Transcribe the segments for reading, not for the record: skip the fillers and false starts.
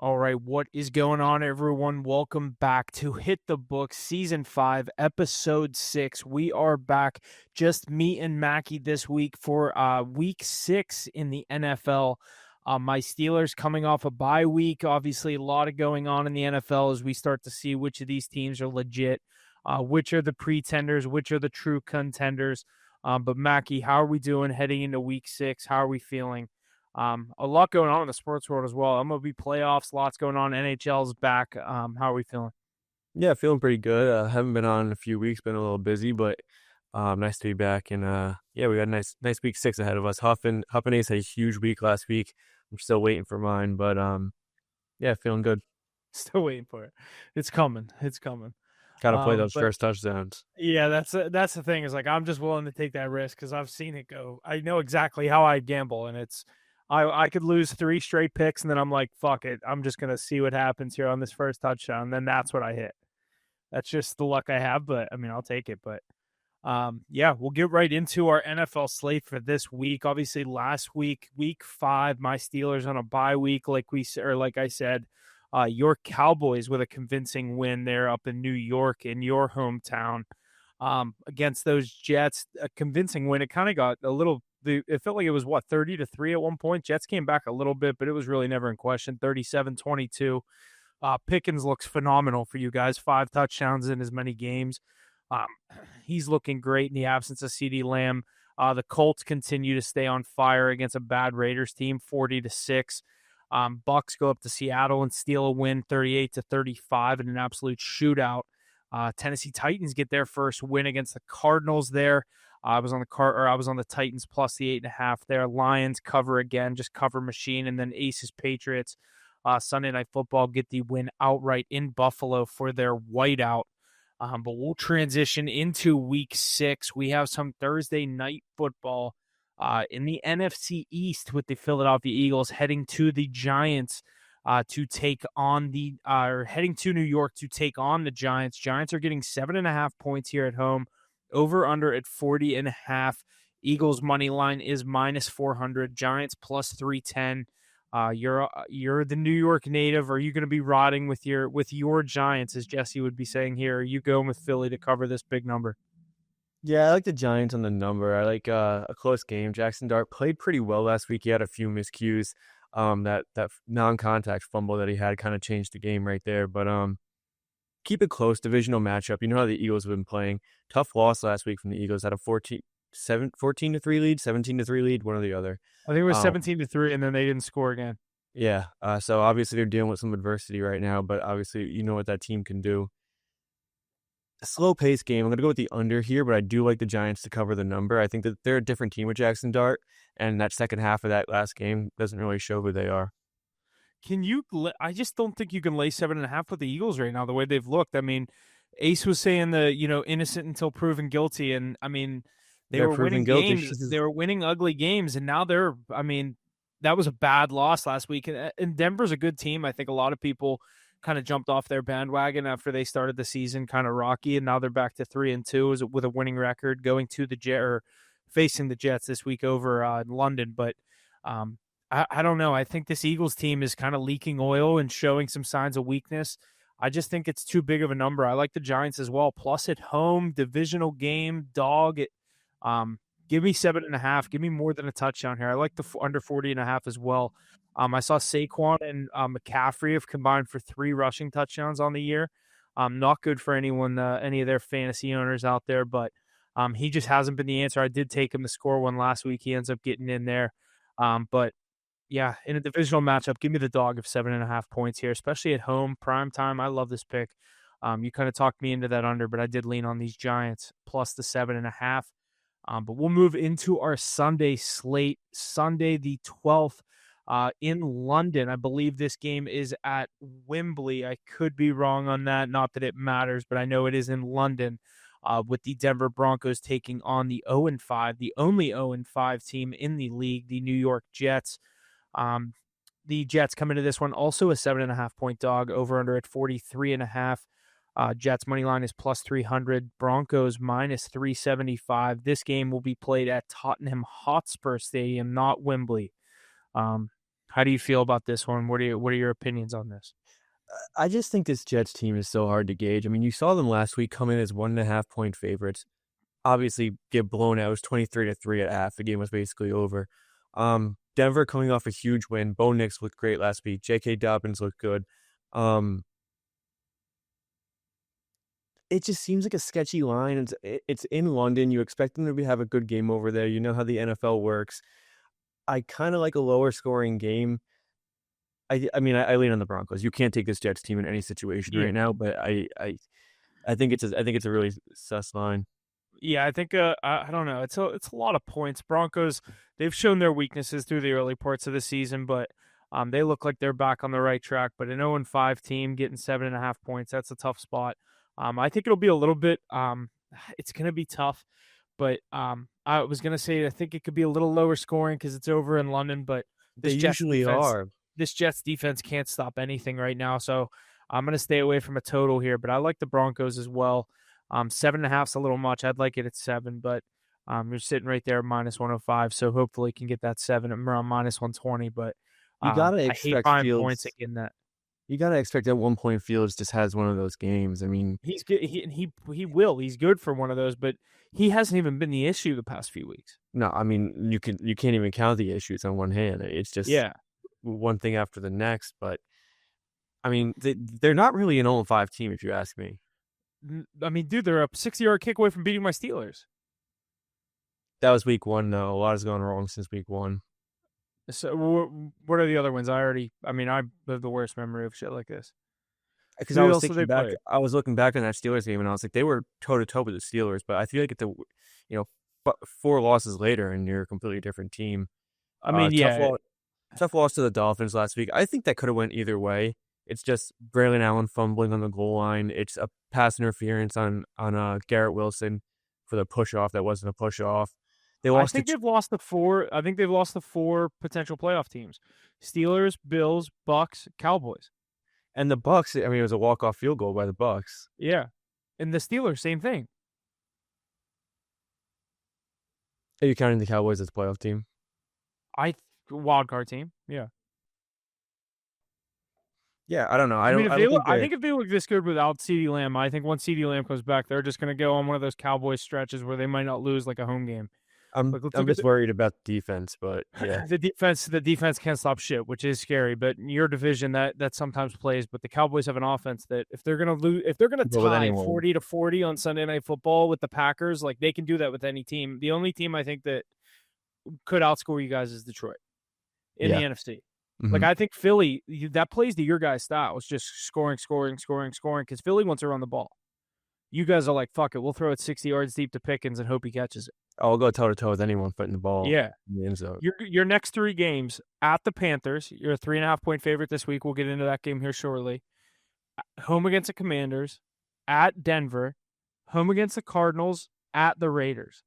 All right, what is going on, everyone? Welcome back to Hit the Books, Season 5, Episode 6. We are back, just me and Mackie this week for Week 6 in the NFL. My Steelers coming off a bye week. Obviously, a lot of going on in the NFL as we start to see which of these teams are legit, which are the pretenders, which are the true contenders. But Mackie, how are we doing heading into Week 6? How are we feeling? A lot going on in the sports world as well. MLB playoffs, lots going on. NHL's back. How are we feeling? Yeah, feeling pretty good. Haven't been on in a few weeks, been a little busy, but nice to be back. And yeah, we got a nice week 6 ahead of us. Huffin Ace had a huge week last week. I'm still waiting for mine, but yeah, feeling good. Still waiting for it. It's coming. It's coming. Got to play those But first touchdowns. yeah, that's the thing. Is like I'm just willing to take that risk because I've seen it go. I know exactly how I gamble, and it's I could lose 3 straight picks, and then I'm like, fuck it. I'm just gonna see what happens here on this first touchdown. And then that's what I hit. That's just the luck I have, but I mean, I'll take it. But yeah, we'll get right into our NFL slate for this week. Obviously, last week, week 5, my Steelers on a bye week, like I said, your Cowboys with a convincing win there up in New York in your hometown against those Jets. A convincing win. It kind of got a little. It felt like it was 30-3 at one point. Jets came back a little bit, but it was really never in question. 37-22. Pickens looks phenomenal for you guys. 5 touchdowns in as many games. Um, he's looking great in the absence of CeeDee Lamb. The Colts continue to stay on fire against a bad Raiders team, 40-6. Bucks go up to Seattle and steal a win, 38-35 in an absolute shootout. Tennessee Titans get their first win against the Cardinals there. I was on the Titans plus the 8.5 there. Lions cover again, just cover machine, and then Aces Patriots. Sunday Night Football get the win outright in Buffalo for their whiteout. But we'll transition into Week 6. We have some Thursday night football in the NFC East with the Philadelphia Eagles heading to the Giants to take on heading to New York to take on the Giants. Giants are getting 7.5 points here at home. Over under at 40.5. Eagles money line is minus 400. Giants plus 310. You're the New York native. Are you going to be riding with your Giants, as Jesse would be saying here? Are you going with Philly to cover this big number? Yeah, I like the Giants on the number. I like a close game. Jackson Dart played pretty well last week. He had a few miscues. That non-contact fumble that he had kind of changed the game right there. But keep it close, divisional matchup. You know how the Eagles have been playing. Tough loss last week from the Eagles. Had a 14-3 lead, 17-3 lead, one or the other. I think it was 17-3, and then they didn't score again. Yeah. So obviously they're dealing with some adversity right now, but obviously you know what that team can do. A slow-paced game. I'm going to go with the under here, but I do like the Giants to cover the number. I think that they're a different team with Jackson Dart, and that second half of that last game doesn't really show who they are. I just don't think you can lay 7.5 with the Eagles right now, the way they've looked. I mean, Ace was saying innocent until proven guilty. And I mean, they They're were proven winning guilty. games. They were winning ugly games. And now that was a bad loss last week. And Denver's a good team. I think a lot of people kind of jumped off their bandwagon after they started the season kind of rocky. And now they're back to 3-2 with a winning record going to facing the Jets this week over in London. But, I don't know. I think this Eagles team is kind of leaking oil and showing some signs of weakness. I just think it's too big of a number. I like the Giants as well. Plus at home, divisional game, dog. Give me 7.5. Give me more than a touchdown here. I like the under 40.5 as well. I saw Saquon and McCaffrey have combined for 3 rushing touchdowns on the year. Not good for any of their fantasy owners out there, but he just hasn't been the answer. I did take him to score one last week. He ends up getting in there. But yeah, in a divisional matchup, give me the dog of 7.5 points here, especially at home, prime time. I love this pick. You kind of talked me into that under, but I did lean on these Giants plus the 7.5. But we'll move into our Sunday slate. Sunday the 12th in London. I believe this game is at Wembley. I could be wrong on that. Not that it matters, but I know it is in London. With the Denver Broncos taking on the 0-5, the only 0-5 team in the league, the New York Jets. The Jets come into this one also a 7.5 point dog, over under at 43.5. Jets money line is plus 300. Broncos minus 375. This game will be played at Tottenham Hotspur Stadium, not Wembley. How do you feel about this one? What are your opinions on this? I just think this Jets team is so hard to gauge. I mean, you saw them last week come in as 1.5-point favorites. Obviously, get blown out. It was 23-3 at half. The game was basically over. Denver coming off a huge win. Bo Nix looked great last week. J.K. Dobbins looked good. It just seems like a sketchy line. It's in London. You expect them to have a good game over there. You know how the NFL works. I kind of like a lower scoring game. I mean, I lean on the Broncos. You can't take this Jets team in any situation right now, but I think it's a really sus line. Yeah, I think I don't know. It's a lot of points. Broncos, they've shown their weaknesses through the early parts of the season, but they look like they're back on the right track. But an 0-5 team getting 7.5 points, that's a tough spot. I think it'll be a little bit. It's going to be tough, but I was going to say I think it could be a little lower scoring because it's over in London. But They usually are. This Jets defense can't stop anything right now, so I'm going to stay away from a total here. But I like the Broncos as well. 7.5 is a little much. I'd like it at 7, but you're sitting right there -105. So hopefully you can get that 7 around -120. But you gotta I hate expect buying Fields. points again. That You gotta expect that 1 point Fields just has one of those games. I mean, he's good. He will. He's good for one of those, but he hasn't even been the issue the past few weeks. no, I mean you can't even count the issues on one hand. It's just one thing after the next. But I mean, they're not really an 0-5 team if you ask me. I mean, dude, they're a 60-yard kick away from beating my Steelers. That was week 1, though. A lot has gone wrong since week 1. So what are the other ones? I have the worst memory of shit like this. Because I was looking back on that Steelers game, and I was like, they were toe to toe with the Steelers. But I feel like 4 losses later, and you're a completely different team. I mean, tough loss to the Dolphins last week. I think that could have went either way. It's just Braylon Allen fumbling on the goal line. It's a pass interference on Garrett Wilson for the push off that wasn't a push off. I think they've lost the 4 potential playoff teams: Steelers, Bills, Bucks, Cowboys, and the Bucks. I mean, it was a walk-off field goal by the Bucks. Yeah, and the Steelers, same thing. Are you counting the Cowboys as a playoff team? Wild card team. Yeah. Yeah, I don't know. I think if they look this good without CeeDee Lamb, I think once CeeDee Lamb comes back, they're just going to go on one of those Cowboys stretches where they might not lose like a home game. I'm just worried about the defense, but yeah. the defense can't stop shit, which is scary. But in your division, that sometimes plays. But the Cowboys have an offense that if they're gonna tie 40-40 on Sunday Night Football with the Packers, like they can do that with any team. The only team I think that could outscore you guys is Detroit in the NFC. Mm-hmm. Like I think Philly, that plays to your guys' style. It's just scoring because Philly wants to run the ball. You guys are like, fuck it, we'll throw it 60 yards deep to Pickens and hope he catches it. I'll go toe-to-toe with anyone putting the ball in the end zone. Your next 3 games at the Panthers, you're a 3.5-point favorite this week. We'll get into that game here shortly. Home against the Commanders, at Denver, home against the Cardinals, at the Raiders.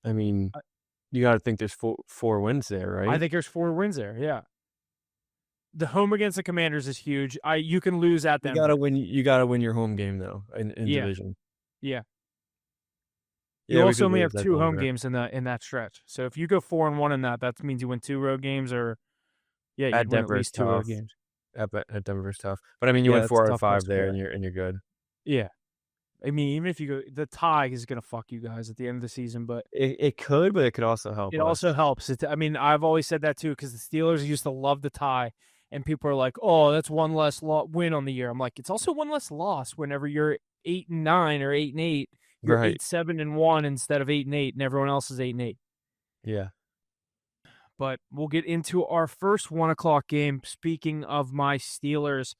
I mean, you got to think there's 4 wins there, right? I think there's 4 wins there, yeah. The home against the Commanders is huge. You can lose at them. You gotta win your home game though in division. Yeah. You also only have 2 home games in that stretch. So if you go 4-1 in that means you win 2 road games, or you win at least 2 road games. At Denver's tough, but I mean you win 4 out of 5 there, and you're good. Yeah. I mean, even if you go, the tie is going to fuck you guys at the end of the season, but it could, but it could also help. It also helps. I mean, I've always said that too, because the Steelers used to love the tie, and people are like, "Oh, that's one less win on the year." I'm like, it's also one less loss. Whenever you're 8-9 or 8-8, you're 8-7-1 instead of 8-8, and everyone else is 8-8. Yeah. But we'll get into our first 1:00 game. Speaking of my Steelers.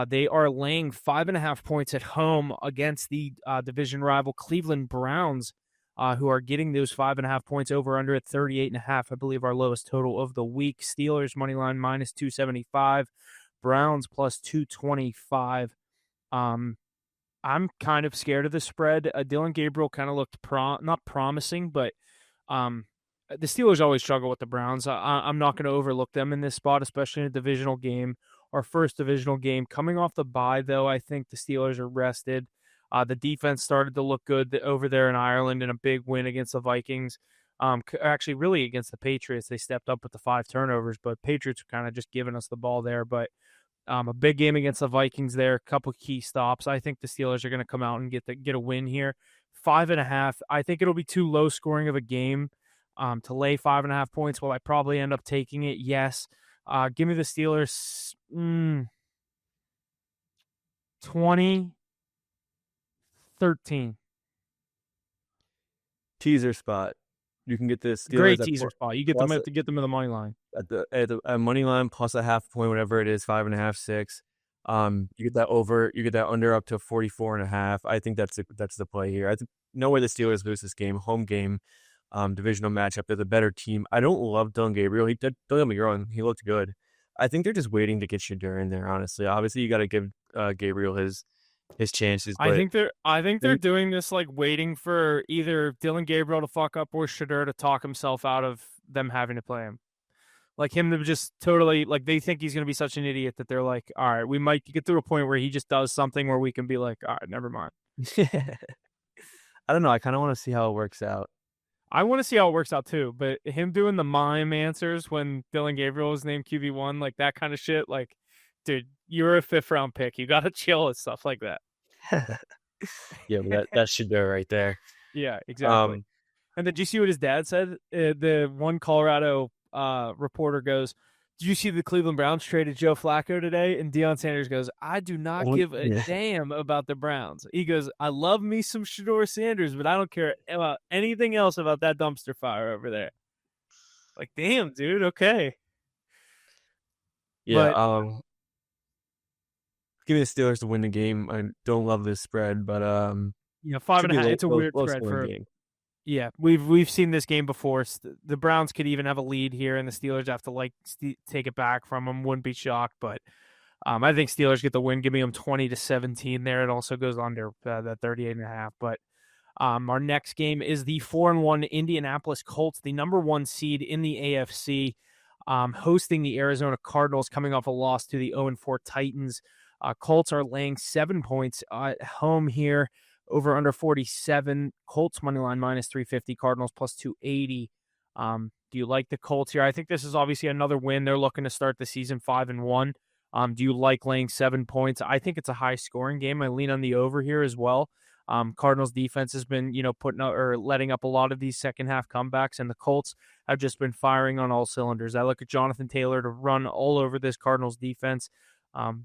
They are laying 5.5 points at home against the division rival Cleveland Browns, who are getting those 5.5 points over under at 38.5. I believe our lowest total of the week. Steelers money line -275, Browns +225. I'm kind of scared of the spread. Dylan Gabriel kind of looked not promising, but the Steelers always struggle with the Browns. I'm not going to overlook them in this spot, especially in a divisional game. Our first divisional game. Coming off the bye, though, I think the Steelers are rested. The defense started to look good over there in Ireland in a big win against the Vikings. Actually, really against the Patriots, they stepped up with the 5 turnovers, but Patriots are kind of just giving us the ball there. But a big game against the Vikings there, a couple key stops. I think the Steelers are going to come out and get a win here. 5.5. I think it'll be too low scoring of a game to lay 5.5 points. Will I probably end up taking it? Yes. Give me the Steelers 20-13. Teaser spot. You can get the Steelers Great teaser spot. You get them plus to get them in the money line. at the money line plus a half point, whatever it is, 5.5, 6. You get that over, you get that under up to 44.5. I think that's the play here. I think no way the Steelers lose this game. Home game, divisional matchup. They're the better team. I don't love Dylan Gabriel. Don't get me wrong, he looked good. I think they're just waiting to get Shedeur in there. Honestly, obviously you got to give Gabriel his chances. But I think they're doing this like waiting for either Dylan Gabriel to fuck up or Shedeur to talk himself out of them having to play him. Like him to just totally like they think he's gonna be such an idiot that they're like, all right, we might get to a point where he just does something where we can be like, all right, never mind. I don't know. I kind of want to see how it works out. I want to see how it works out too, but him doing the mime answers when Dylan Gabriel was named QB1, like that kind of shit, like, dude, you're a 5th round pick. You gotta chill and stuff like that. Yeah, that should go right there. Yeah, exactly. And then did you see what his dad said? The one Colorado reporter goes, "Did you see the Cleveland Browns traded Joe Flacco today?" And Deion Sanders goes, "I do not give a damn about the Browns." He goes, "I love me some Shedeur Sanders, but I don't care about anything else about that dumpster fire over there." Like, damn, dude. Okay. Yeah. Give me the Steelers to win the game. I don't love this spread, but 5.5. It's a weird spread for. Game. Yeah, we've seen this game before. The Browns could even have a lead here, and the Steelers have to take it back from them. Wouldn't be shocked, but I think Steelers get the win. Give me them 20-17 there. It also goes under that 38.5. But our next game is the 4-1 Indianapolis Colts, the number 1 seed in the AFC, hosting the Arizona Cardinals, coming off a loss to the 0-4 Titans. Colts are laying 7 points at home here. Over under 47. Colts money line -350. Cardinals +280. Do you like the Colts here? I think this is obviously another win. They're looking to start the season 5-1. Do you like laying 7 points? I think it's a high scoring game. I lean on the over here as well. Cardinals defense has been, putting up or letting up a lot of these second half comebacks, and the Colts have just been firing on all cylinders. I look at Jonathan Taylor to run all over this Cardinals defense.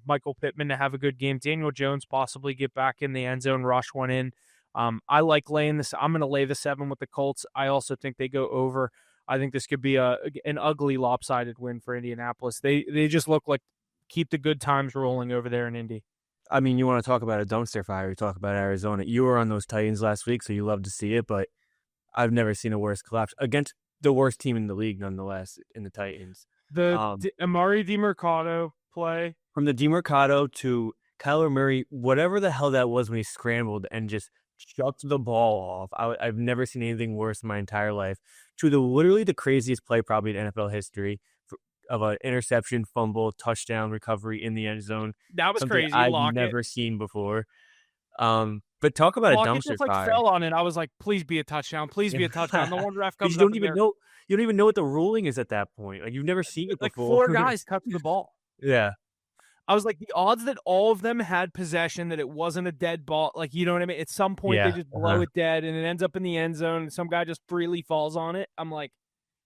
Michael Pittman to have a good game. Daniel Jones possibly get back in the end zone, rush one in. I like laying this. I'm going to lay the 7 with the Colts. I also think they go over. I think this could be an ugly lopsided win for Indianapolis. They just look like keep the good times rolling over there in Indy. I mean, you want to talk about a dumpster fire. You talk about Arizona. You were on those Titans last week, so you love to see it, but I've never seen a worse collapse against the worst team in the league, nonetheless, in the Titans. The Amari DiMercado play. From the DiMercado to Kyler Murray, whatever the hell that was when he scrambled and just chucked the ball off. I've never seen anything worse in my entire life. To literally the craziest play probably in NFL history of an interception, fumble, touchdown, recovery in the end zone. That was crazy. I've never seen before. But talk about a dumpster fire. Fell on it. I was like, please be a touchdown. Please be a touchdown. The one ref comes you don't even know. You don't even know what the ruling is at that point. Like, you've never seen it before. 4 guys touched the ball. Yeah. I was like, the odds that all of them had possession, that it wasn't a dead ball, like, you know what I mean? At some point, they just blow it dead, and it ends up in the end zone, and some guy just freely falls on it. I'm like,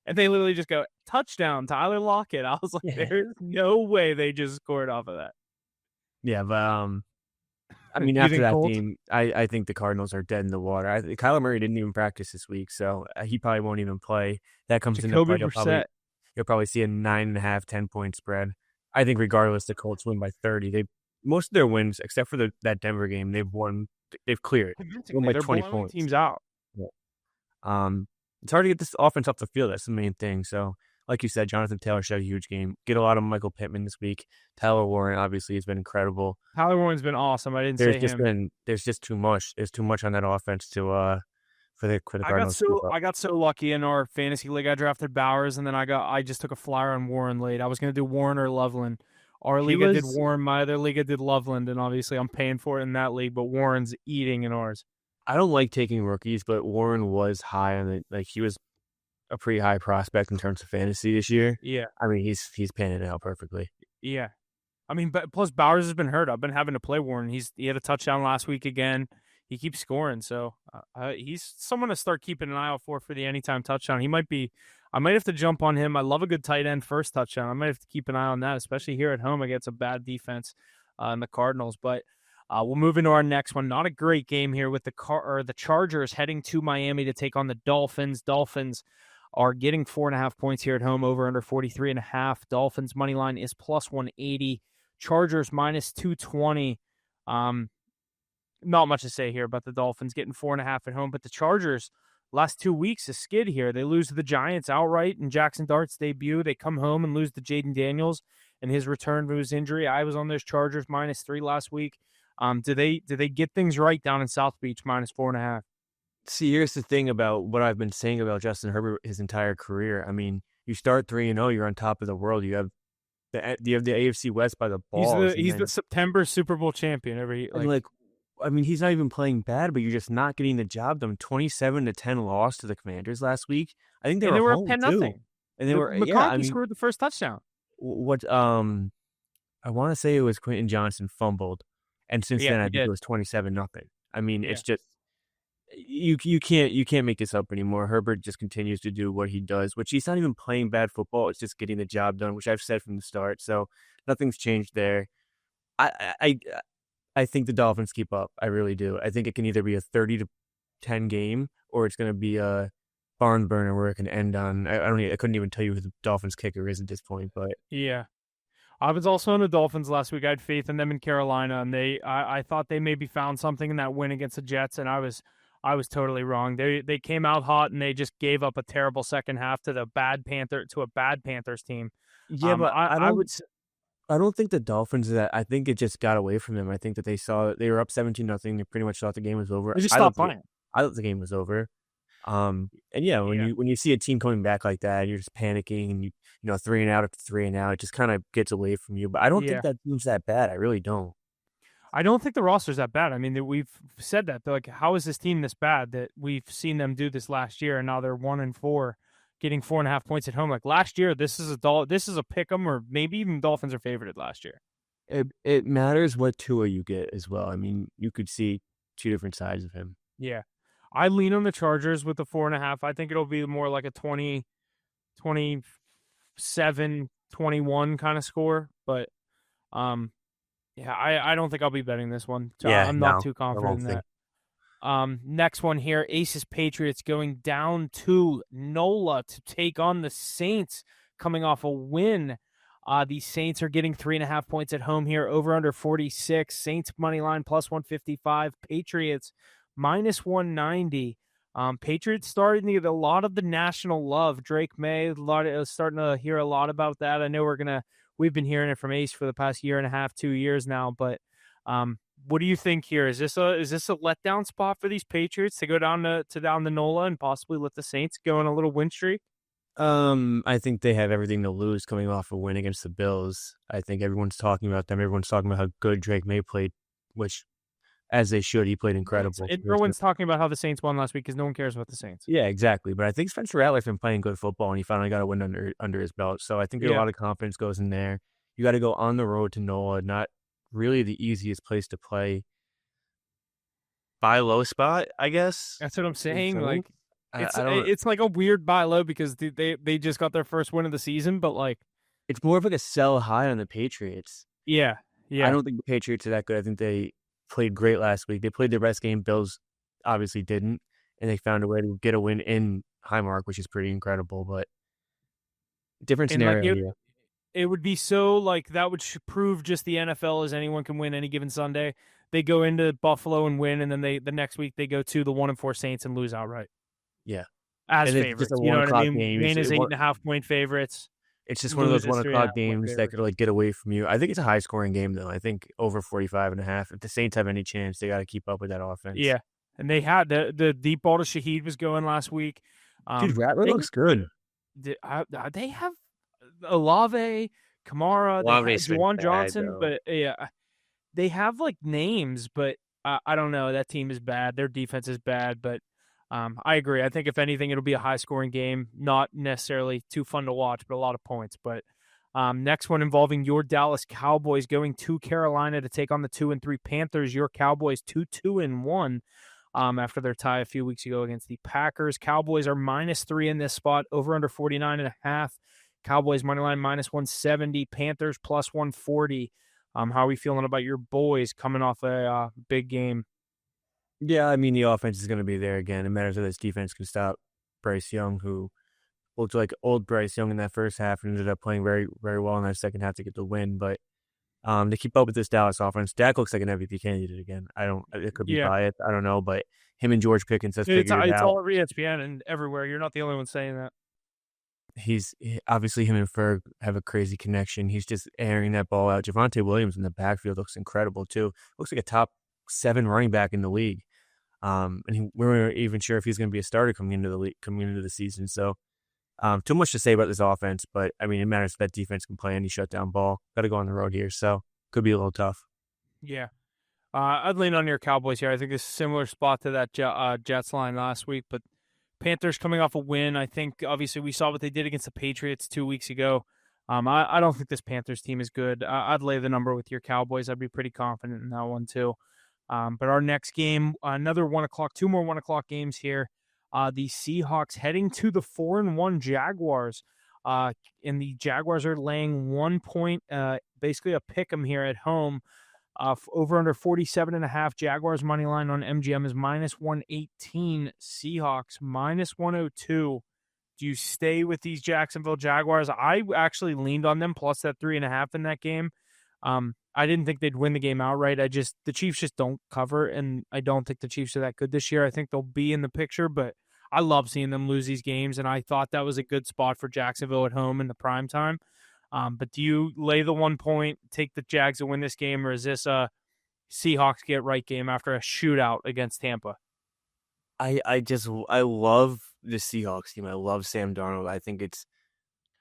and they literally just go, touchdown, Tyler Lockett. I was like, there's no way they just scored off of that. Yeah, but I mean, after that game, I think the Cardinals are dead in the water. Kyler Murray didn't even practice this week, so he probably won't even play. That comes into play. You'll probably see a 9.5, 10-point spread. I think regardless, the Colts win by 30. Most of their wins, except for that Denver game, they've won. They've cleared. They won by 20 points. Teams out. Yeah. It's hard to get this offense off the field. That's the main thing. So, like you said, Jonathan Taylor showed a huge game. Get a lot of Michael Pittman this week. Tyler Warren obviously has been incredible. Tyler Warren's been awesome. I didn't say him. There's just too much. There's too much on that offense to for the Cardinals. I got so lucky in our fantasy league. I drafted Bowers, and then I just took a flyer on Warren late. I was going to do Warren or Loveland. Our league I did Warren. My other league I did Loveland, and obviously I'm paying for it in that league. But Warren's eating in ours. I don't like taking rookies, but Warren was high on it. Like, he was a pretty high prospect in terms of fantasy this year. Yeah, I mean, he's panning out perfectly. yeah. I mean, but plus Bowers has been hurt. I've been having to play Warren. He had a touchdown last week again. He keeps scoring, so he's someone to start keeping an eye out for the anytime touchdown. He might be. I might have to jump on him. I love a good tight end first touchdown. I might have to keep an eye on that, especially here at home against a bad defense in the Cardinals. But we'll move into our next one. Not a great game here with the Chargers heading to Miami to take on the Dolphins. Dolphins are getting 4.5 points here at home, over under 43.5. Dolphins money line is plus 180. Chargers minus 220. Not much to say here about the Dolphins getting 4.5 at home, but the Chargers last 2 weeks a skid here. They lose to the Giants outright in Jackson Dart's debut. They come home and lose to Jaden Daniels and his return from his injury. I was on those Chargers minus 3 last week. Do they get things right down in South Beach minus 4.5? See, here's the thing about what I've been saying about Justin Herbert his entire career. I mean, you start 3-0, you're on top of the world. You have the AFC West by the balls. He's the September Super Bowl champion I mean, he's not even playing bad, but you're just not getting the job done. 27-10 loss to the Commanders last week. I think they were up home 10-0. too. And they were McCarthy scored the first touchdown. I want to say it was Quentin Johnson fumbled, and since then I think it was 27-0. I mean, it's just you can't make this up anymore. Herbert just continues to do what he does, which he's not even playing bad football. It's just getting the job done, which I've said from the start. So nothing's changed there. I think the Dolphins keep up. I really do. I think it can either be a 30-10 game or it's going to be a barn burner where it can end on. I couldn't even tell you who the Dolphins kicker is at this point, but yeah. I was also on the Dolphins last week. I had faith in them in Carolina, and I thought they maybe found something in that win against the Jets, and I was totally wrong. They came out hot and they just gave up a terrible second half to a bad Panthers team. Yeah, but I don't think the Dolphins I think it just got away from them. I think that they were up 17-0. They pretty much thought the game was over. They just stopped playing. I thought the game was over. And when you see a team coming back like that, you're just panicking, and you 3-and-out after 3-and-out, it just kind of gets away from you. But I don't think that team's that bad. I really don't. I don't think the roster's that bad. I mean, we've said that. They're like, how is this team this bad that we've seen them do this last year, and now they're 1-4, getting 4.5 points at home. Like last year, this is a pick'em, or maybe even Dolphins are favorited last year. It matters what Tua you get as well. I mean, you could see two different sides of him. Yeah. I lean on the Chargers with the 4.5. I think it'll be more like a 20, 27, 21 kind of score. But, I don't think I'll be betting this one. I'm not too confident in that. Next one here, Aces Patriots going down to NOLA to take on the Saints, coming off a win. The Saints are getting 3.5 points at home here, over under 46. Saints money line plus 155. Patriots minus 190. Patriots starting to get a lot of the national love. Drake May, starting to hear a lot about that. I know we've been hearing it from Ace for the past year and a half, 2 years now. But what do you think here? Is this a letdown spot for these Patriots to go down to NOLA and possibly let the Saints go on a little win streak? I think they have everything to lose coming off a win against the Bills. I think everyone's talking about them. Everyone's talking about how good Drake May played, which, as they should, he played incredible. Everyone's talking about how the Saints won last week because no one cares about the Saints. Yeah, exactly. But I think Spencer Rattler's been playing good football, and he finally got a win under his belt. So I think a lot of confidence goes in there. You got to go on the road to NOLA, not really the easiest place to play. Buy low spot, I guess. That's what I'm saying. Like, it's like a weird buy low because they just got their first win of the season, but like it's more of like a sell high on the Patriots. Yeah. I don't think the Patriots are that good. I think they played great last week. They played their best game. Bills obviously didn't, and they found a way to get a win in Highmark, which is pretty incredible. But different scenario. It would be so like that would prove just the NFL as anyone can win any given Sunday. They go into Buffalo and win, and then the next week they go to the 1-4 Saints and lose outright. Yeah, as favorites. You know what I mean? Maine is 8.5 point favorites. It's just one of those 1 o'clock games that could like get away from you. I think it's a high scoring game though. I think over 45.5. If the Saints have any chance, they got to keep up with that offense. Yeah, and they had the deep ball to Shaheed was going last week. Dude, Rattler looks good. They have Olave, Kamara, Juwan Johnson, but they have like names, but I don't know. That team is bad. Their defense is bad, but I agree. I think if anything, it'll be a high scoring game, not necessarily too fun to watch, but a lot of points. But next one involving your Dallas Cowboys going to Carolina to take on the 2-3 Panthers. Your Cowboys 2-2-1 after their tie a few weeks ago against the Packers. Cowboys are -3 in this spot, over under 49.5. Cowboys money line -170, Panthers +140. How are we feeling about your boys coming off a big game? Yeah, I mean, the offense is going to be there again. It matters that this defense can stop Bryce Young, who looked like old Bryce Young in that first half and ended up playing very, very well in that second half to get the win. But to keep up with this Dallas offense, Dak looks like an MVP candidate again. It could be Yeah, biased. I don't know, but him and George Pickens has it's figured it it's out. all over ESPN and everywhere. You're not the only one saying that. Obviously him and Ferg have a crazy connection. He's just airing that ball out. Javonte Williams in the backfield looks incredible too. Looks like a top 7 running back in the league. We weren't even sure if he's going to be a starter coming into the season. So, too much to say about this offense, but I mean, it matters if that defense can play any shutdown ball. Got to go on the road here, so could be a little tough. Yeah. I'd lean on your Cowboys here. I think it's a similar spot to that Jets line last week, but Panthers coming off a win. I think obviously we saw what they did against the Patriots 2 weeks ago. I don't think this Panthers team is good. I'd lay the number with your Cowboys. I'd be pretty confident in that one too. But our next game, another 1 o'clock, 2 more 1 o'clock games here. The Seahawks heading to the 4-1 Jaguars. And the Jaguars are laying 1 point, basically a pick 'em here at home. Over under 47.5. Jaguars money line on MGM is -118. Seahawks -102. Do you stay with these Jacksonville Jaguars? I actually leaned on them plus that 3.5 in that game. I didn't think they'd win the game outright. The Chiefs just don't cover, and I don't think the Chiefs are that good this year. I think they'll be in the picture, but I love seeing them lose these games, and I thought that was a good spot for Jacksonville at home in the prime time. But do you lay the 1 point, take the Jags to win this game, or is this a Seahawks get right game after a shootout against Tampa? I love the Seahawks team. I love Sam Darnold. I think it's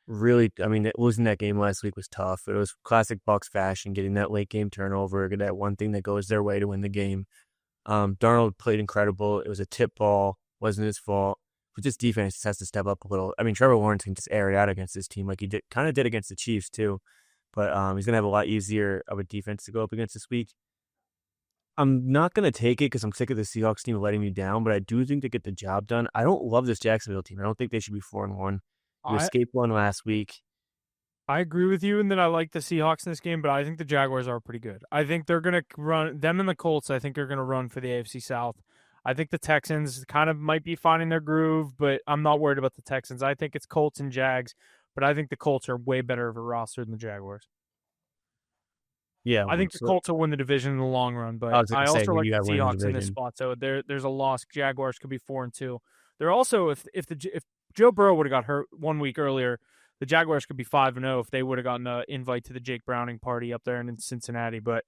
really, I mean, losing that game last week was tough. It was classic Bucs fashion, getting that late game turnover, get that one thing that goes their way to win the game. Darnold played incredible. It was a tip ball, wasn't his fault. But this defense just has to step up a little. I mean, Trevor Lawrence can just air it out against this team like he kind of did against the Chiefs too. But he's gonna have a lot easier of a defense to go up against this week. I'm not gonna take it because I'm sick of the Seahawks team letting me down, but I do think they get the job done. I don't love this Jacksonville team. I don't think they should be 4-1. You I escaped one last week. I agree with you in that I like the Seahawks in this game, but I think the Jaguars are pretty good. I think they're going to run them and the Colts. I think they're going to run for the AFC South. I think the Texans kind of might be finding their groove, but I'm not worried about the Texans. I think it's Colts and Jags, but I think the Colts are way better of a roster than the Jaguars. Yeah, I think the so Colts will win the division in the long run, I but was I gonna say also maybe like you the got to win the Seahawks in this division. spot. So there's a loss. Jaguars could be 4-2. They're also if Joe Burrow would have got hurt 1 week earlier, the Jaguars could be 5-0 if they would have gotten an invite to the Jake Browning party up there in Cincinnati. But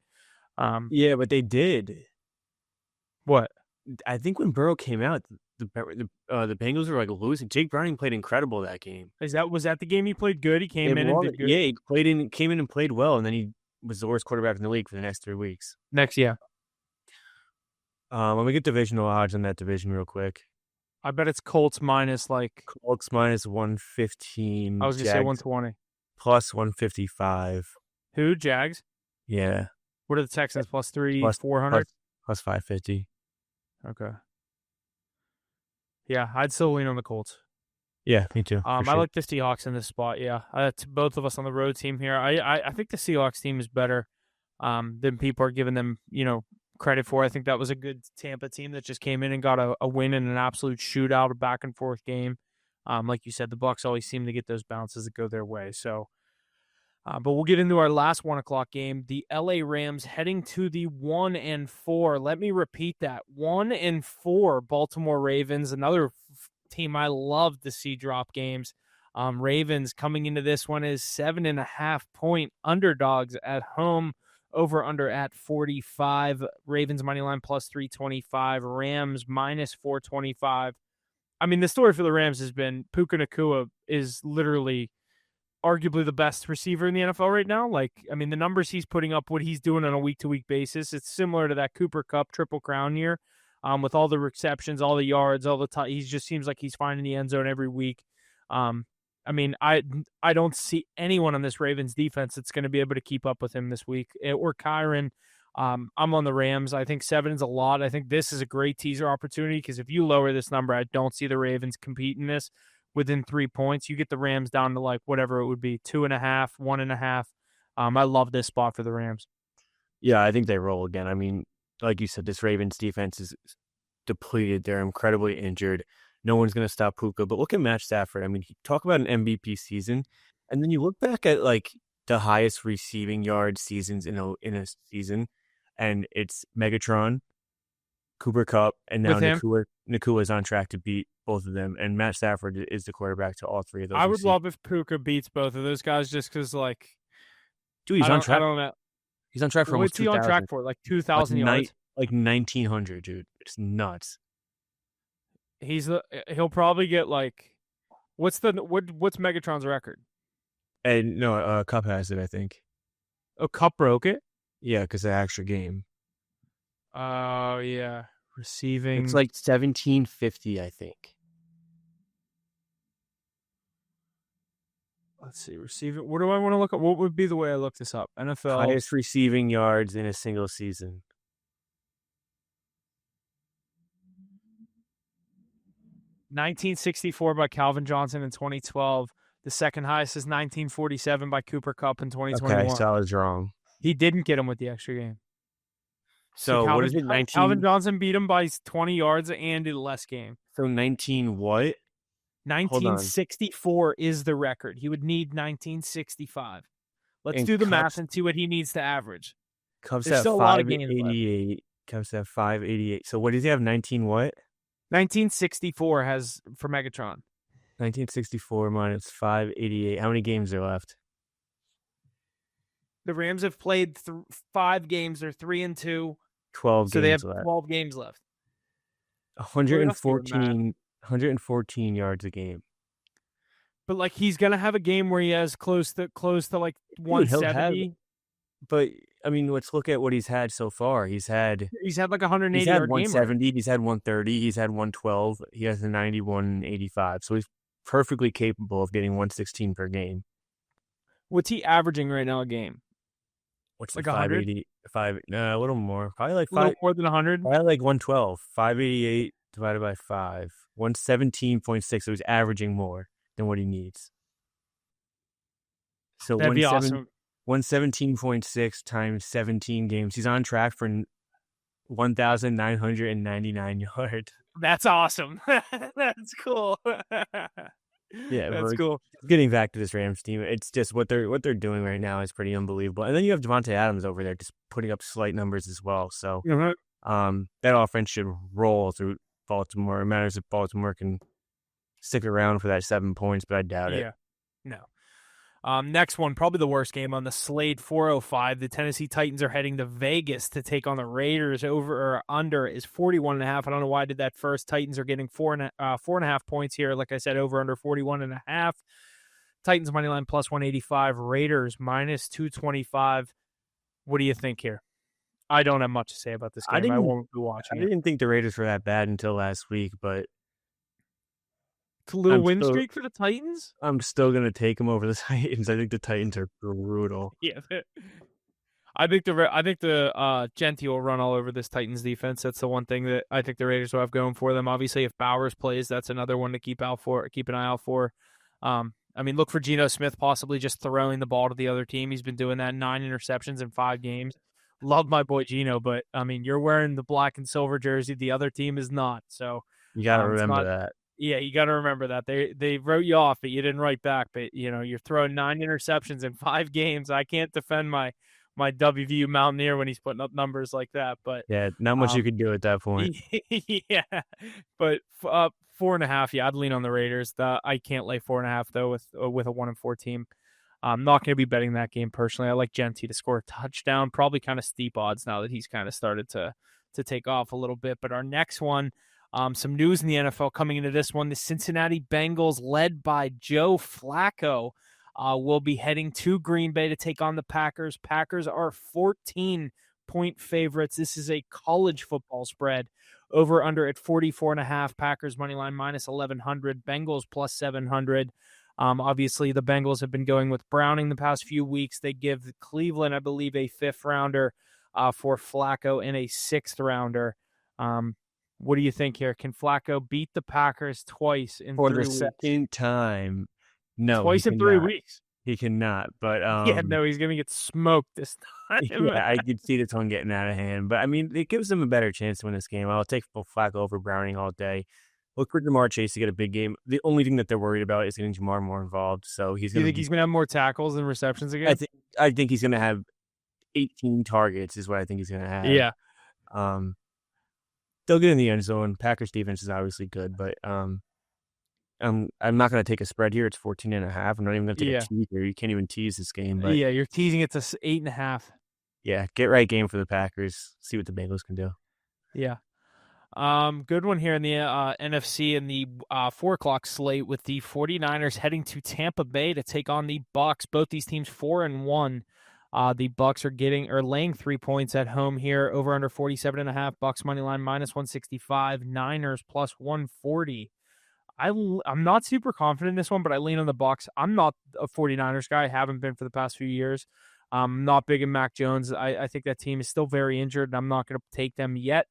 Yeah, but they did. what I think when Burrow came out, the Bengals were like losing. Jake Browning played incredible that game. is that? Was that the game he played good? He came They in and won did it. good. Yeah, came in and played well, and then he was the worst quarterback in the league for the next 3 weeks. Next, yeah, Let me get divisional odds on that division real quick. I bet it's Colts minus like Colts -115. I was gonna say Jags 120. +155. Who Jags? Yeah, What are the Texans plus three plus 400? plus +550. Okay, yeah, I'd still lean on the Colts. Yeah, me too. For I sure. like the Seahawks in this spot. Yeah, to both of us on the road team here. I think the Seahawks team is better than people are giving them, credit for. I think that was a good Tampa team that just came in and got a win in an absolute shootout, a back and forth game. Like you said, the Bucs always seem to get those bounces that go their way. So, but we'll get into our last 1 o'clock game. The LA Rams heading to the 1-4. Let me repeat that: 1-4 Baltimore Ravens. Another team I love to see drop games. Ravens coming into this one is 7.5 point underdogs at home. Over under at 45. Ravens money line plus 325. Rams minus 425. I mean, the story for the Rams has been Puka Nacua is literally arguably the best receiver in the NFL right now. Like, I mean, the numbers he's putting up, what he's doing on a week-to-week basis, it's similar to that Cooper Kupp Triple Crown year. with all the receptions, all the yards, all the time. He just seems like he's finding the end zone every week. I mean, I don't see anyone on this Ravens defense that's going to be able to keep up with him this week, or Kyron. I'm on the Rams. I think 7 is a lot. I think this is a great teaser opportunity because if you lower this number, I don't see the Ravens competing this within 3 points. You get the Rams down to like whatever it would be, 2.5, 1.5. I love this spot for the Rams. Yeah, I think they roll again. I mean, like you said, this Ravens defense is depleted. They're incredibly injured. No one's going to stop Puka. But look at Matt Stafford. I mean, talk about an MVP season, and then you look back at like the highest receiving yard seasons in a season, and it's Megatron, Cooper Kupp, and now Nakua is on track to beat both of them. And Matt Stafford is the quarterback to all three of those. I would love if Puka beats both of those guys just because, like, dude, he's on track. I don't know. He's on track for almost 2,000. What's he on track for? Like 2,000 yards? Like 1,900, dude. It's nuts. He'll probably get like, what's Megatron's record? And no, Kupp has it, I think. Oh, Kupp broke it? Yeah, because of the extra game. Oh, yeah. Receiving. It's like 1,750, I think. Let's see. Receiving. What do I want to look at? What would be the way I look this up? NFL. Highest receiving yards in a single season. 1964 by Calvin Johnson in 2012. The second highest is 1947 by Cooper Kupp in 2021. Okay, so I was wrong. He didn't get him with the extra game. So what is it? 19. Calvin Johnson beat him by 20 yards and a less game. So 19 what? 1964 is the record. He would need 1965. Let's do the math and see what he needs to average. Cubs have 588. Cubs have 588. So what does he have? 19 what? 1964 has for Megatron. 1964 minus 588. How many games are left? The Rams have played 5 games. They're 3-2. 12 so games they have left. 12 games left. 114 yards a game. But like he's gonna have a game where he has close to like 170. But I mean, let's look at what he's had so far. He's had like 180. He's had 170. He's had 130. He's had 112. He has a 91.85. So he's perfectly capable of getting 116 per game. What's he averaging right now a game? What's like 580? A little more. Probably like a little more than 100. Probably like 112. 588 divided by 5. 117.6. So he's averaging more than what he needs. So that'd be awesome. 117.6 times 17 games. He's on track for 1,999 yards. That's awesome. That's cool. Yeah, that's cool. Getting back to this Rams team, it's just what they're doing right now is pretty unbelievable. And then you have Devontae Adams over there just putting up slight numbers as well. So that offense should roll through Baltimore. It matters if Baltimore can stick around for that 7 points, but I doubt it. Yeah, no. Next one, probably the worst game on the slate, 4:05. The Tennessee Titans are heading to Vegas to take on the Raiders. Over or under is 41.5. I don't know why I did that first. Titans are getting 4.5 points here. Like I said, over under 41.5. Titans money line plus 185. Raiders minus 225. What do you think here? I don't have much to say about this game. I won't be watching. I didn't think the Raiders were that bad until last week, but it's a little win streak for the Titans. I'm still going to take them over the Titans. I think the Titans are brutal. Yeah. I think the Genti will run all over this Titans defense. That's the one thing that I think the Raiders will have going for them. Obviously, if Bowers plays, that's another one to keep an eye out for. I mean, look for Geno Smith possibly just throwing the ball to the other team. He's been doing that, 9 interceptions in 5 games. Love my boy Geno, but I mean, you're wearing the black and silver jersey. The other team is not. So you got to remember that. Yeah, you got to remember that. They wrote you off, but you didn't write back. But, you're throwing 9 interceptions in 5 games. I can't defend my WVU Mountaineer when he's putting up numbers like that. But yeah, not much you could do at that point. Yeah, but 4.5, yeah, I'd lean on the Raiders. I can't lay 4.5, though, with a 1-4 team. I'm not going to be betting that game personally. I like Genti to score a touchdown. Probably kind of steep odds now that he's kind of started to take off a little bit. But our next one, some news in the NFL coming into this one. The Cincinnati Bengals, led by Joe Flacco, will be heading to Green Bay to take on the Packers. Packers are 14 point favorites. This is a college football spread. Over under at 44.5. Packers money line minus 1,100. Bengals plus 700. Obviously, the Bengals have been going with Browning the past few weeks. They give Cleveland, I believe, a 5th rounder for Flacco and a 6th rounder. What do you think here? Can Flacco beat the Packers twice in For 3 the weeks? second time, no, he Twice in 3 cannot. weeks. He cannot. But Yeah, no, he's going to get smoked this time. yeah, I could see this one getting out of hand. But I mean, it gives them a better chance to win this game. I'll take Flacco over Browning all day. Look for Jamar Chase to get a big game. The only thing that they're worried about is getting Jamar more involved. So he's Do you going think he's going to have more tackles and receptions again? I think he's going to have 18 targets is what I think he's going to have. Yeah. They'll get in the end zone. Packers defense is obviously good, but I'm not going to take a spread here. It's 14.5. I'm not even going to take a tease here. You can't even tease this game. But yeah, you're teasing it to 8.5. Yeah, get right game for the Packers. See what the Bengals can do. Yeah. Good one here in the NFC in the 4 o'clock slate with the 49ers heading to Tampa Bay to take on the Bucks. Both these teams 4-1. The Bucks are laying 3 points at home here. Over under 47.5. Bucks money line minus 165. Niners plus 140. I'm not super confident in this one, but I lean on the Bucks. I'm not a 49ers guy. I haven't been for the past few years. I'm not big in Mac Jones. I think that team is still very injured, and I'm not going to take them yet.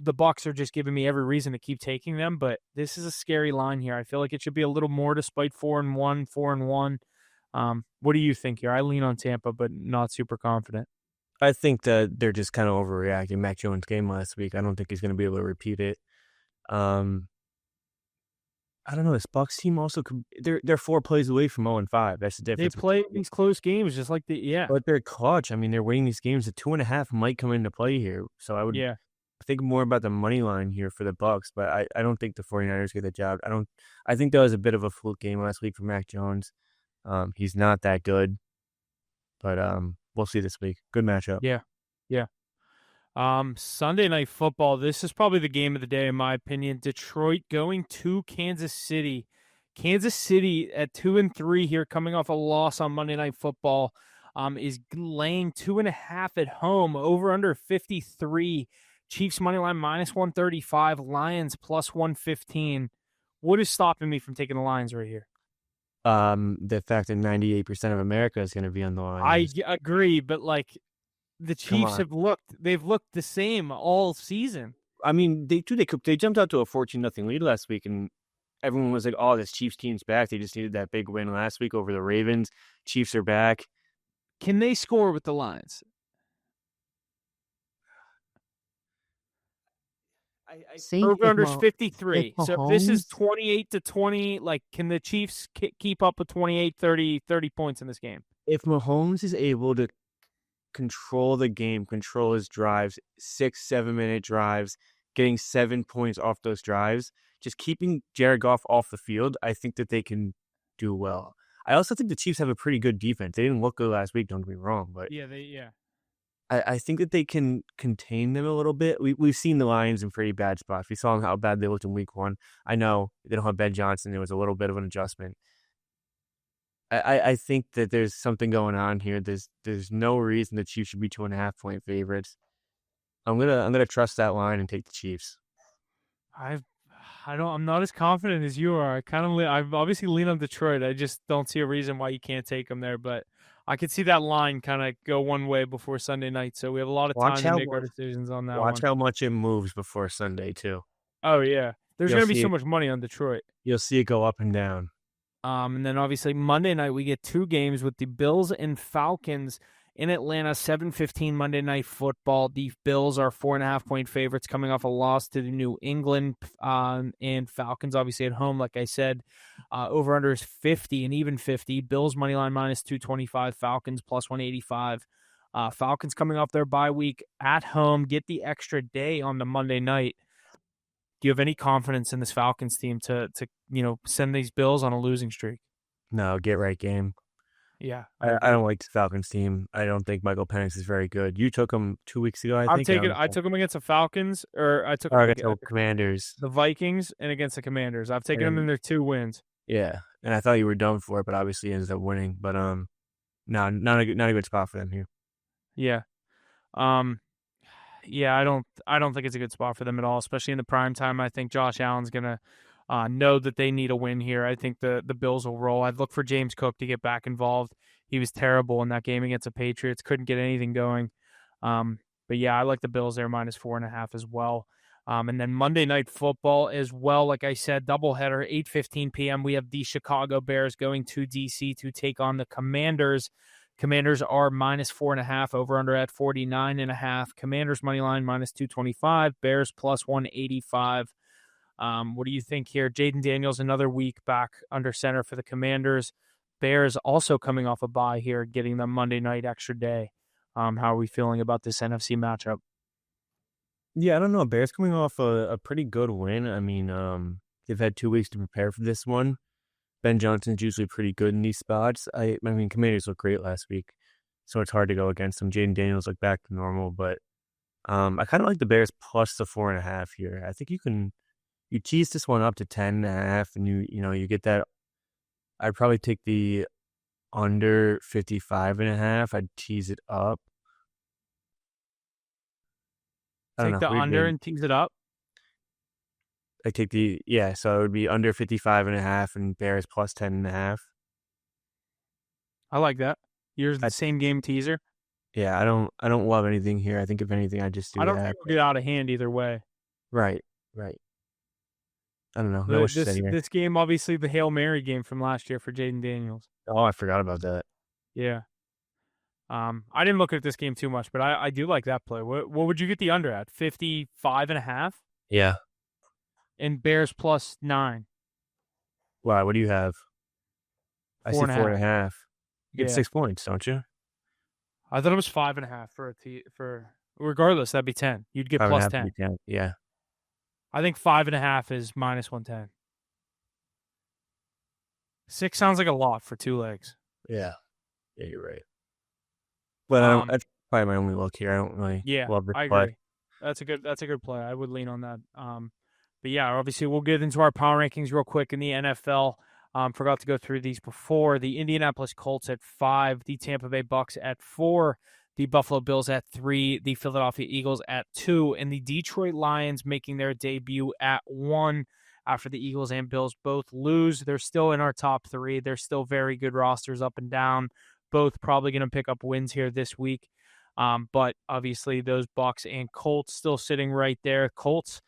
The Bucks are just giving me every reason to keep taking them, but this is a scary line here. I feel like it should be a little more despite 4-1, 4-1. What do you think here? I lean on Tampa, but not super confident. I think that they're just kind of overreacting. Mac Jones' game last week, I don't think he's going to be able to repeat it. I don't know. This Bucks team also they're 4 plays away from 0-5. That's the difference. They play these close games just like but they're clutch. I mean, they're winning these games. The 2.5 might come into play here. So I would think more about the money line here for the Bucks, but I don't think the 49ers get the job. I think that was a bit of a fluke game last week for Mac Jones. He's not that good, but we'll see this week. Good matchup. Yeah. Sunday Night Football. This is probably the game of the day, in my opinion. Detroit going to Kansas City. Kansas City at 2-3 here, coming off a loss on Monday Night Football, is laying 2.5 at home. Over under 53. Chiefs money line minus 135. Lions plus 115. What is stopping me from taking the Lions right here? The fact that 98% of America is going to be on the Lions. I agree, but the Chiefs they've looked the same all season. I mean, they jumped out to a 14-0 lead last week, and everyone was like, "Oh, this Chiefs team's back." They just needed that big win last week over the Ravens. Chiefs are back. Can they score with the Lions? I think over-under's 53. So if this is 28-20, can the Chiefs keep up with 28, 30 points in this game? If Mahomes is able to control the game, control his drives, 6-7 minute drives, getting 7 points off those drives, just keeping Jared Goff off the field, I think that they can do well. I also think the Chiefs have a pretty good defense. They didn't look good last week, don't get me wrong, but I think that they can contain them a little bit. We've seen the Lions in pretty bad spots. We saw how bad they looked in week 1. I know they don't have Ben Johnson. It was a little bit of an adjustment. I think that there's something going on here. There's no reason the Chiefs should be 2.5 point favorites. I'm gonna trust that line and take the Chiefs. I'm not as confident as you are. I've obviously lean on Detroit. I just don't see a reason why you can't take them there. But I could see that line kind of go one way before Sunday night. So we have a lot of time to make our decisions on that. Watch how much it moves before Sunday too. Oh yeah, there's gonna be so much money on Detroit. You'll see it go up and down. And then obviously Monday night we get 2 games with the Bills and Falcons in Atlanta, 7:15 Monday Night Football. The Bills are 4.5 point favorites coming off a loss to the New England and Falcons obviously at home. Like I said, over under is 50 and even 50. Bills money line minus 225. Falcons plus 185. Falcons coming off their bye week at home, get the extra day on the Monday night. Do you have any confidence in this Falcons team to send these Bills on a losing streak? No, get right game. Yeah. I don't like the Falcons team. I don't think Michael Penix is very good. You took him 2 weeks ago, I think. I took him against the Falcons, or I took against the Commanders. The Vikings and against the Commanders. I've taken them in their 2 wins. Yeah, and I thought you were done for it, but obviously he ended up winning. But no, not a good spot for them here. Yeah. Um, yeah, I don't think it's a good spot for them at all, especially in the prime time. I think Josh Allen's gonna know that they need a win here. I think the Bills will roll. I'd look for James Cook to get back involved. He was terrible in that game against the Patriots. Couldn't get anything going. Um, but yeah, I like the Bills there -4.5 as well. And then Monday Night Football as well. Like I said, doubleheader, 8:15 p.m. We have the Chicago Bears going to DC to take on the Commanders. Commanders are -4.5, over under at 49.5. Commanders money line -225. Bears +185. What do you think here? Jaden Daniels another week back under center for the Commanders. Bears also coming off a bye here, getting the Monday night extra day. How are we feeling about this NFC matchup? Yeah, I don't know. Bears coming off a pretty good win. I mean, they've had 2 weeks to prepare for this one. Ben Johnson's usually pretty good in these spots. I mean, Commanders looked great last week, so it's hard to go against them. Jaden Daniels looked back to normal, but I kind of like the Bears plus the 4.5 here. I think you tease this one up to 10.5, and you get that. I'd probably take the under 55.5. I'd tease it up. I don't Take know. the Weird under game. and tease it up. I take so it would be under 55.5 and Bears plus 10.5. I like that. You're the I same game teaser. Yeah, I don't love anything here. I think if anything, I just do I don't think that. it'll get out of hand either way. Right, right. I don't know. Know what you said here. This game, obviously, the Hail Mary game from last year for Jaden Daniels. Oh, I forgot about that. Yeah. I didn't look at this game too much, but I do like that play. What would you get the under at? 55.5 Yeah. and Bears +9. Wow, what do you have? I see 4.5. 4.5. You get Yeah. 6 points, don't you? I thought it was 5.5 for regardless, that'd be 10. You'd get 5.5 +10. to be 10. Yeah. I think 5.5 is -110. 6 sounds like a lot for 2 legs. Yeah. Yeah, you're right. But that's probably my only look here. I don't really love this I play. agree. That's a good play. I would lean on that. But yeah, obviously we'll get into our power rankings real quick in the NFL. Forgot to go through these before. The Indianapolis Colts at 5, the Tampa Bay Bucks at 4, the Buffalo Bills at 3, the Philadelphia Eagles at 2, and the Detroit Lions making their debut at 1 after the Eagles and Bills both lose. They're still in our top 3. They're still very good rosters up and down. Both probably going to pick up wins here this week. But obviously those Bucks and Colts still sitting right there. Colts,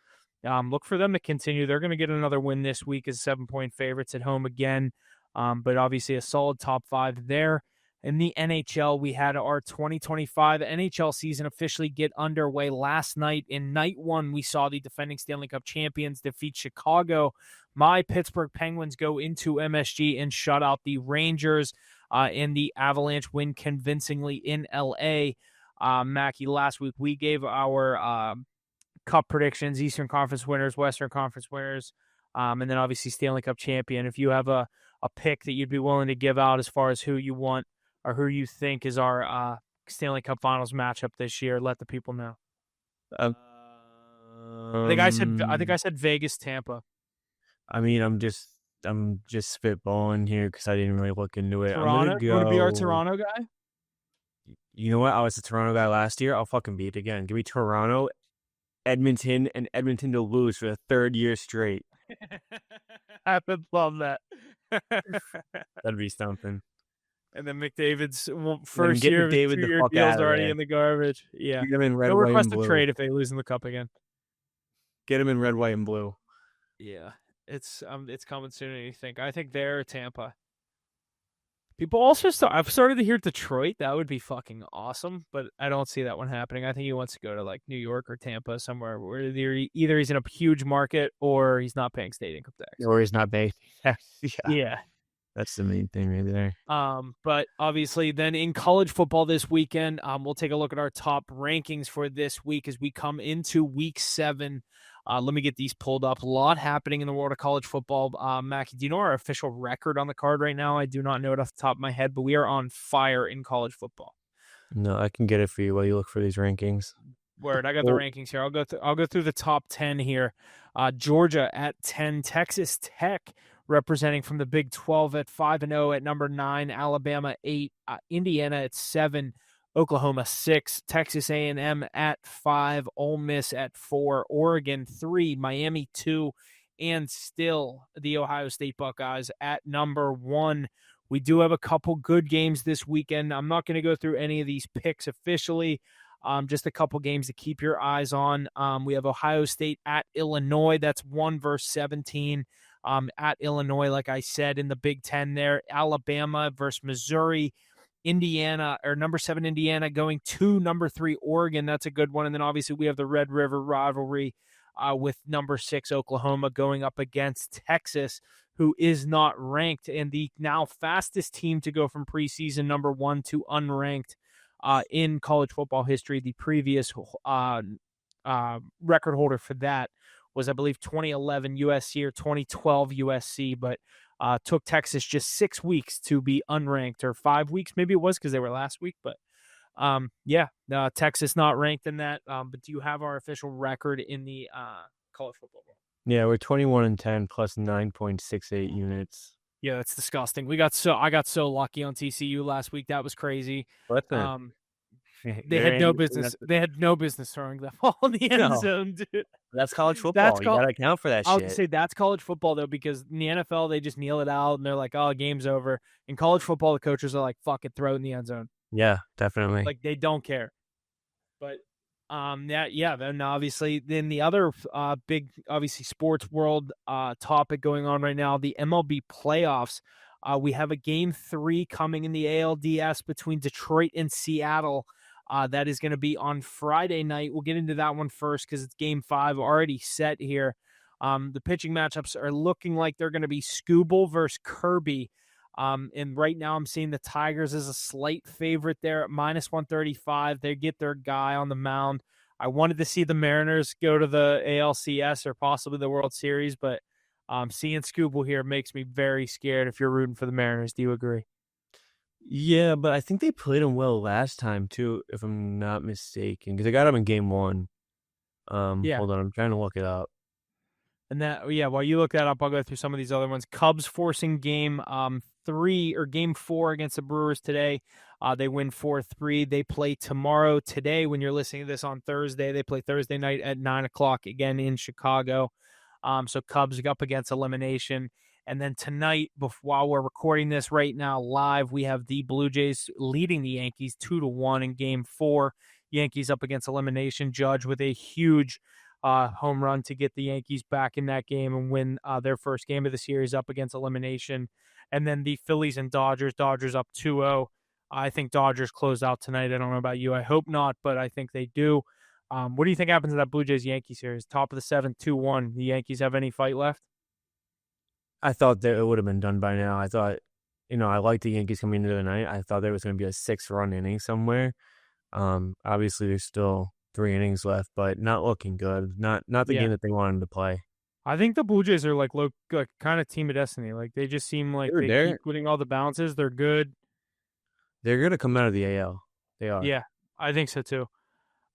look for them to continue. They're going to get another win this week as 7-point favorites at home again. But obviously a solid top 5 there. In the NHL, we had our 2025 NHL season officially get underway last night. In night 1, we saw the defending Stanley Cup champions defeat Chicago. My Pittsburgh Penguins go into MSG and shut out the Rangers, and the Avalanche win convincingly in LA. Mackie, last week we gave our Cup predictions, Eastern Conference winners, Western Conference winners, and then obviously Stanley Cup champion. If you have a pick that you'd be willing to give out as far as who you want or who you think is our Stanley Cup Finals matchup this year, let the people know. I I think I said Vegas, Tampa. I mean, I'm just spitballing here because I didn't really look into it. Toronto? I'm gonna go. You want to be our Toronto guy? You know what? I was the Toronto guy last year. I'll fucking beat it again. Give me Toronto, Edmonton, and Edmonton to lose for the 3rd year straight. I would love that. That'd be something. And then McDavid's first year of McDavid the 2-year fuck deal's out of already there. in the garbage. Yeah. Get him in red, No white, request and to blue. trade if they lose in the cup again. Get him in red, white, and blue. Yeah. It's coming sooner than you think. I think they're Tampa. People also I've started to hear Detroit. That would be fucking awesome, but I don't see that one happening. I think he wants to go to like New York or Tampa, somewhere where either he's in a huge market or he's not paying state income tax. Or he's not based. Yeah. That's the main thing right there. But obviously then in college football this weekend, we'll take a look at our top rankings for this week as we come into week 7. Let me get these pulled up. A lot happening in the world of college football. Mackie, do you know our official record on the card right now? I do not know it off the top of my head, but we are on fire in college football. No, I can get it for you while you look for these rankings. Word, I got the rankings here. I'll go through the top 10 here. Georgia at 10, Texas Tech representing from the Big 12 at 5-0 at number 9, Alabama 8, Indiana at 7, Oklahoma 6, Texas A&M at 5, Ole Miss at 4, Oregon 3, Miami 2, and still the Ohio State Buckeyes at number 1. We do have a couple good games this weekend. I'm not going to go through any of these picks officially. Just a couple games to keep your eyes on. We have Ohio State at Illinois. That's 1 versus 17 at Illinois, like I said, in the Big Ten there. Alabama versus Missouri. Indiana, or number 7 Indiana, going to number 3 Oregon. That's a good one. And then obviously we have the Red River rivalry with number 6 Oklahoma going up against Texas, who is not ranked, and the now fastest team to go from preseason number 1 to unranked in college football history. The previous record holder for that was, I believe, 2011 USC or 2012 USC, but took Texas just 6 weeks to be unranked, or 5 weeks, maybe it was, because they were last week. But Texas not ranked in that. But do you have our official record in the college football world? Yeah, we're 21-10 plus 9.68 units. Yeah, that's disgusting. I got so lucky on TCU last week. That was crazy. They had no business. They had no business throwing the ball in the end zone, dude. That's college football. You gotta account for that shit. I would say that's college football, though, because in the NFL they just kneel it out and they're like, "Oh, game's over." In college football, the coaches are like, "Fuck it, throw it in the end zone." Yeah, definitely. Like, they don't care. But then obviously, then the other big, obviously, sports world topic going on right now, the MLB playoffs. We have a game 3 coming in the ALDS between Detroit and Seattle. That is going to be on Friday night. We'll get into that one first because it's game 5 already set here. The pitching matchups are looking like they're going to be Skubal versus Kirby. And right now I'm seeing the Tigers as a slight favorite there at minus 135. They get their guy on the mound. I wanted to see the Mariners go to the ALCS or possibly the World Series, but seeing Skubal here makes me very scared if you're rooting for the Mariners. Do you agree? Yeah, but I think they played him well last time too, if I'm not mistaken, because I got him in game 1. Hold on, I'm trying to look it up. And while you look that up, I'll go through some of these other ones. Cubs forcing game 3 or game 4 against the Brewers today. They win 4-3. They play tomorrow. Today, when you're listening to this on Thursday, they play Thursday night at 9:00 again in Chicago. So Cubs up against elimination. And then tonight, while we're recording this right now live, we have the Blue Jays leading the Yankees 2-1 in game 4. Yankees up against elimination. Judge with a huge home run to get the Yankees back in that game and win their first game of the series up against elimination. And then the Phillies and Dodgers up 2-0. I think Dodgers close out tonight. I don't know about you. I hope not, but I think they do. What do you think happens in that Blue Jays-Yankee series? Top of the 7th, 2-1. The Yankees have any fight left? I thought that it would have been done by now. I thought, I liked the Yankees coming into the night. I thought there was going to be a 6-run inning somewhere. Obviously, there's still 3 innings left, but not looking good. Not the game that they wanted to play. I think the Blue Jays are like kind of team of destiny. Like, they just seem like they keep winning all the bounces. They're good. They're going to come out of the AL. They are. Yeah, I think so too.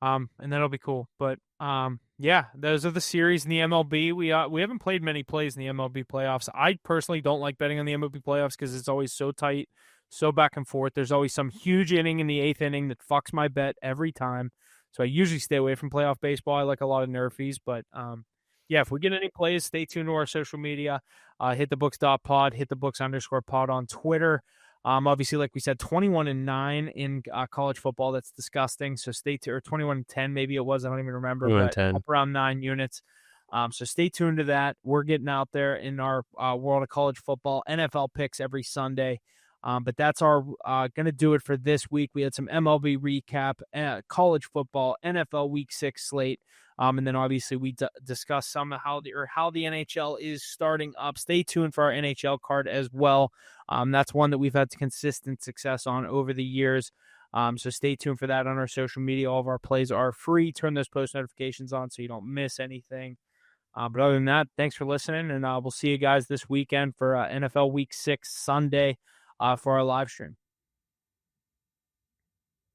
And that'll be cool. But those are the series in the MLB. We haven't played many plays in the MLB playoffs. I personally don't like betting on the MLB playoffs because it's always so tight, so back and forth. There's always some huge inning in the 8th inning that fucks my bet every time. So I usually stay away from playoff baseball. I like a lot of nerfies, but if we get any plays, stay tuned to our social media. HitTheBooks.pod, HitTheBooks_pod on Twitter. Obviously, like we said, 21-9 in college football. That's disgusting. So stay tuned. Or 21-10, maybe it was. I don't even remember. But up around 9 units. So stay tuned to that. We're getting out there in our world of college football, NFL picks every Sunday. But that's our going to do it for this week. We had some MLB recap, college football, NFL Week 6 slate. And then obviously we discussed some of how the NHL is starting up. Stay tuned for our NHL card as well. That's one that we've had consistent success on over the years. So stay tuned for that on our social media. All of our plays are free. Turn those post notifications on so you don't miss anything. But other than that, thanks for listening, and we'll see you guys this weekend for NFL Week 6 Sunday for our live stream.